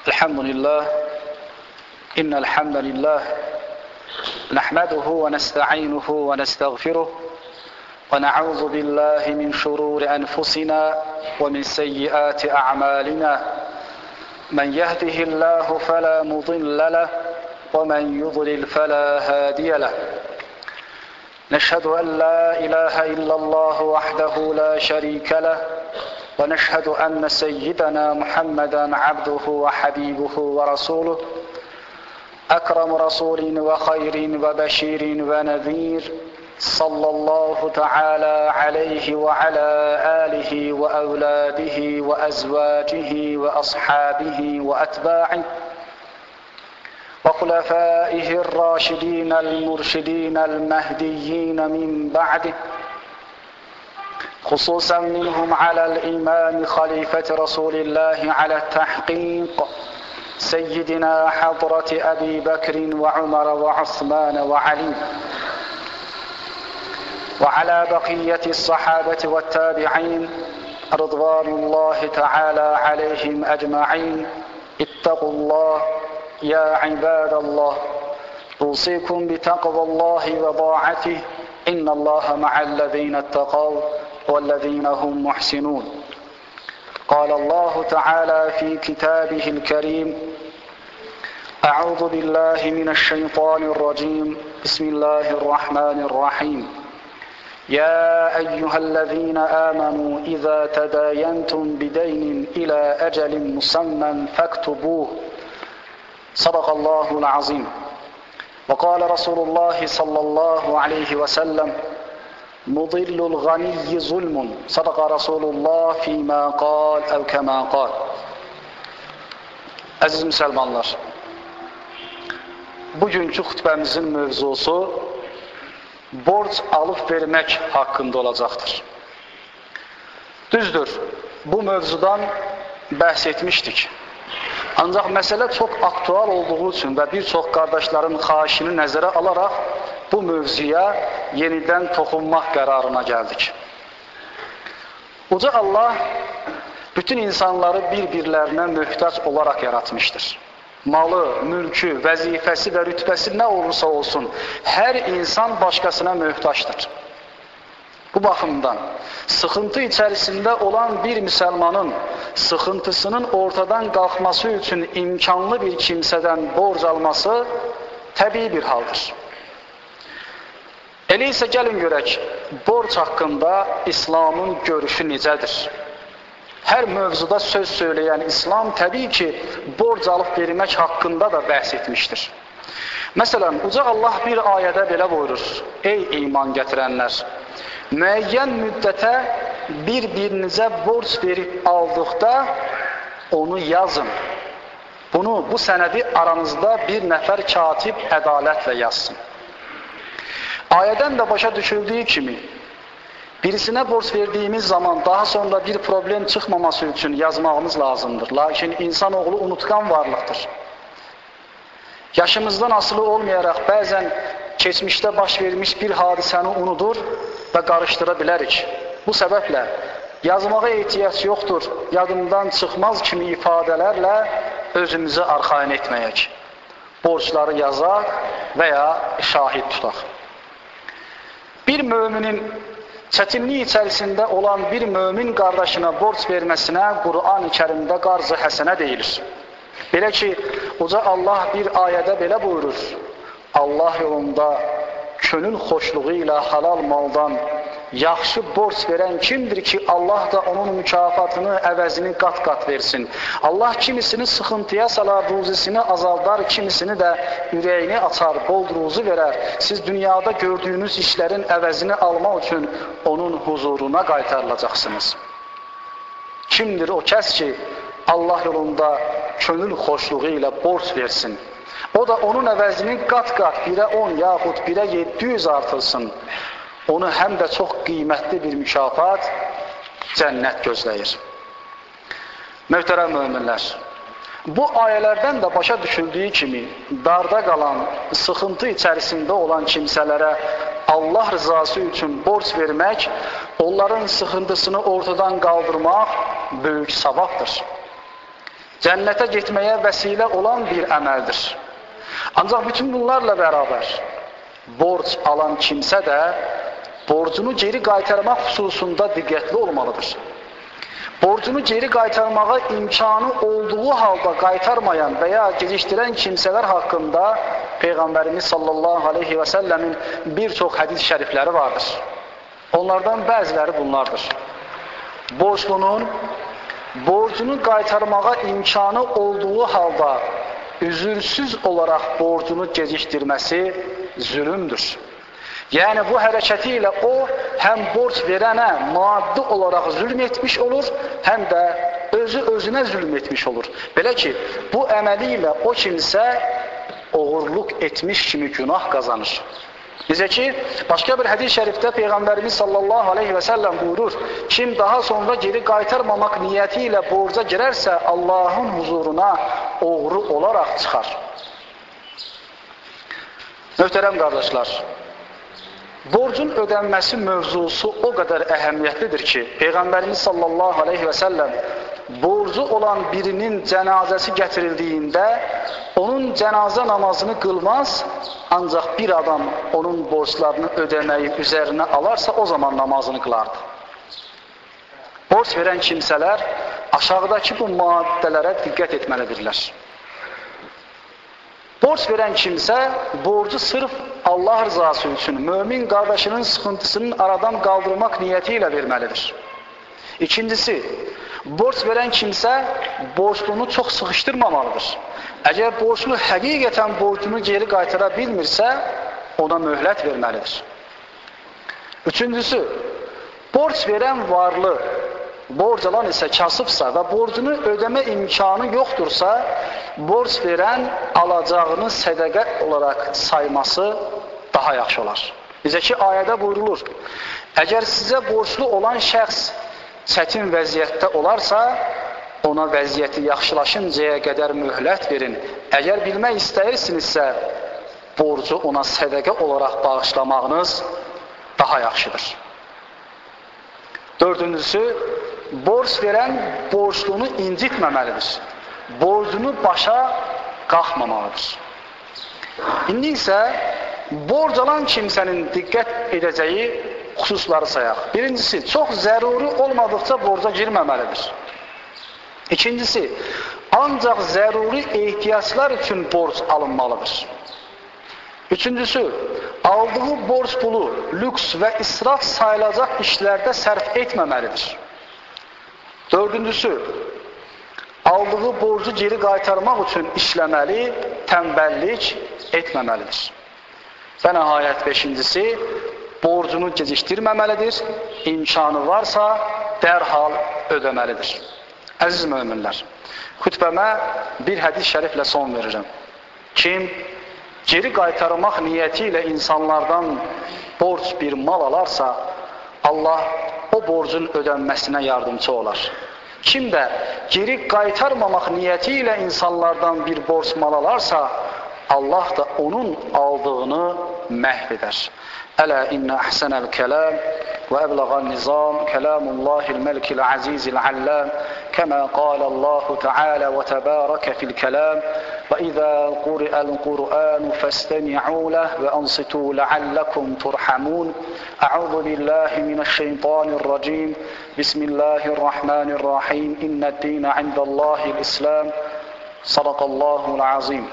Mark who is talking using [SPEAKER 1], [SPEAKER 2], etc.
[SPEAKER 1] الحمد لله إن الحمد لله نحمده ونستعينه ونستغفره ونعوذ بالله من شرور أنفسنا ومن سيئات أعمالنا من يهده الله فلا مضل له ومن يضلل فلا هادي له نشهد أن لا إله إلا الله وحده لا شريك له ونشهد أن سيدنا محمدا عبده وحبيبه ورسوله أكرم رسول وخير وبشير ونذير صلى الله تعالى عليه وعلى آله وأولاده وأزواجه وأصحابه وأتباعه وخلفائه الراشدين المرشدين المهديين من بعده خصوصا منهم على الإمام خليفة رسول الله على التحقيق سيدنا حضرة أبي بكر وعمر وعثمان وعلي وعلى بقية الصحابة والتابعين رضوان الله تعالى عليهم أجمعين اتقوا الله يا عباد الله أوصيكم بتقوى الله وطاعته إن الله مع الذين اتقوا والذين هم محسنون قال الله تعالى في كتابه الكريم أعوذ بالله من الشيطان الرجيم بسم الله الرحمن الرحيم يا أيها الذين آمنوا إذا تداينتم بدين إلى أجل مسمى فاكتبوه صدق الله العظيم وقال رسول الله صلى الله عليه وسلم مضل الغني ظلم صدق رسول الله فيما قال أو كما قال. Əziz müsəlmanlar, bugünkü xutbəmizin mövzusu borc alıb vermək haqqında olacaqdır. Düzdür, bu mövzudan bəhs etmişdik. Ancaq məsələ çox aktual olduğu üçün və bir çox qardaşların xahişini nəzərə alaraq bu mövzuya yenidən toxunmaq qərarına gəldik. Uca Allah bütün insanları bir-birlərinə möhtac olaraq yaratmışdır. Malı, mülkü, vəzifəsi və rütbəsi nə olursa olsun, hər insan başqasına möhtaçdır. Bu baxımdan sıxıntı içərisində olan bir müsəlmanın sıxıntısının ortadan qalxması üçün imkanlı bir kimsədən borc alması təbii bir haldır. Elə isə gəlin görək, borc haqqında İslamın görüşü necədir? Hər mövzuda söz söyləyən İslam təbii ki, borc alıb vermək haqqında da bəhs etmişdir. Məsələn, Uca Allah bir ayədə belə buyurur: Ey iman gətirənlər! Müəyyən müddətə bir-birinizə borc verib aldıqda onu yazın. Bu sənədi aranızda bir nəfər katib ədalətlə yazsın. Ayədən də başa düşüldüyü kimi, birisinə borc verdiyimiz zaman daha sonra bir problem çıxmaması üçün yazmağımız lazımdır. Lakin insanoğlu unutqan varlıqdır. Yaşımızdan asılı olmayaraq bəzən keçmişdə baş vermiş bir hadisəni unudur və qarışdıra bilərik. Bu səbəblə yazmağa ehtiyac yoxdur, yadımdan çıxmaz kimi ifadələrlə özümüzü arxayın etməyək. Borcları yazaq və ya şahid tutaq. Bir müminin çətinlik içərisində olan bir mömin qardaşına borc verməsinə Qur'an-ı Kərimdə qarz-ı həsənə deyilir. Belə ki, Uca Allah bir ayədə belə buyurur: Allah yolunda könül xoşluğu ilə halal maldan yaxşı borc verən kimdir ki, Allah da onun mükafatını, əvəzini qat-qat versin. Allah kimisini sıxıntıya salar, ruzisini azaldar, kimisini də ürəyini açar, bol ruzi verər. Siz dünyada gördüyünüz işlərin əvəzini almaq üçün onun huzuruna qaytarılacaqsınız. Kimdir o kəs ki, Allah yolunda könül xoşluğu ilə borc versin? O da onun əvəzini qat-qat 1'ə 10 yaxud 1'ə 700 artırsın. Onu həm də çox qiymətli bir mükafat, cənnət gözləyir. Möhtərəm möminlər, bu ayələrdən də başa düşüldüyü kimi, darda qalan, sıxıntı içərisində olan kimsələrə Allah rızası üçün borc vermək, onların sıxıntısını ortadan qaldırmaq böyük savabdır. cənnətə getməyə vəsilə olan bir əməldir. Ancaq bütün bunlarla bərabər borc alan kimsə də borcunu geri qaytarmaq xüsusunda diqqətli olmalıdır. Borcunu geri qaytarmağa imkanı olduğu halda qaytarmayan və ya gecikdirən kimsələr haqqında Peyğəmbərimiz sallallahu aleyhi və səlləmin bir çox hədis şərifləri vardır. Onlardan bəziləri bunlardır. Borclunun borcunu qaytarmağa imkanı olduğu halda üzürsüz olaraq borcunu gecikdirməsi zülümdür. Yəni bu hərəkəti ilə o həm borc verənə maddi olaraq zülm etmiş olur, həm də özünə zülm etmiş olur. Belə ki, bu əməli ilə o kimsə oğurluq etmiş kimi günah qazanır. Bizə ki, başqa bir hədis şərifdə Peyğəmbərimiz sallallahu aleyhi və səlləm buyurur, kim daha sonra geri qaytarmamaq niyyəti ilə borca girərsə, Allahın huzuruna oğru olaraq çıxar. Möhtərəm qardaşlar, borcun ödənməsi mövzusu o qədər əhəmiyyətlidir ki, Peyğəmbərimiz sallallahu aleyhi və səlləm borcu olan birinin cənazəsi gətirildiyində onun cənazə namazını qılmaz, ancaq bir adam onun borclarını ödəməyi üzərinə alarsa o zaman namazını qılardı. Borc verən kimsələr aşağıdakı bu maddələrə diqqət etməlidirlər. Borc verən kimsə borcu sırf Allah rızası üçün mömin qardaşının sıxıntısının aradan qaldırmaq niyyəti ilə verməlidir. İkincisi, borc verən kimsə borclunu çox sıxışdırmamalıdır. Əgər borclu həqiqətən borcunu geri qaytara bilmirsə, ona möhlət verməlidir. Üçüncüsü, borc verən varlı, borc alan isə kasıbsa və borcunu ödəmə imkanı yoxdursa, borc verən alacağını sədəqə olaraq sayması daha yaxşı olar. Bizə ki, ayədə buyurulur, əgər sizə borclu olan şəxs çətin vəziyyətdə olarsa, ona vəziyyəti yaxşılaşıncaya qədər möhlət verin. Əgər bilmək istəyirsinizsə, borcu ona sədəqə olaraq bağışlamağınız daha yaxşıdır. Dördüncüsü, borc verən borclunu incitməməlidir. Borcunu başa qalxmamalıdır. İndi isə borc alan kimsənin diqqət edəcəyi xüsusları sayaq. Birincisi, çox zəruri olmadıqca borca girməməlidir. İkincisi, ancaq zəruri ehtiyaclar üçün borc alınmalıdır. Üçüncüsü, aldığı borc pulu lüks və israf sayılacaq işlərdə sərf etməməlidir. Dördüncüsü, aldığı borcu geri qaytarmaq üçün işləməli, tənbəllik etməməlidir. Və nəhayət beşincisi, borcunu gecikdirməməlidir, imkanı varsa dərhal ödəməlidir. Əziz möminlər, xütbəmə bir hədis şəriflə son verirəm. Kim geri qaytarmaq niyyəti ilə insanlardan borc bir mal alarsa, Allah o borcun ödənməsinə yardımcı olar. Kim də geri qaytarmamaq niyyəti ilə insanlardan bir borc mal alarsa, Allah da onun aldığını məhv edər. Ələ innə əhsənəl kələm və əbləğən nizam kələmullahil məlikil əzizil alləm kəmə qalallahu təalə və təbərəkə fil kələm və izə quri'əl Qur'anu fəstəmi'u ləh və ansitu ləalləkum turhamun. Əuzu billahi minəşşeytanirracim. Bismillahirrahmanirrahim. İnnəd-dinə indəllahil İslam. Sadaqallahul azim.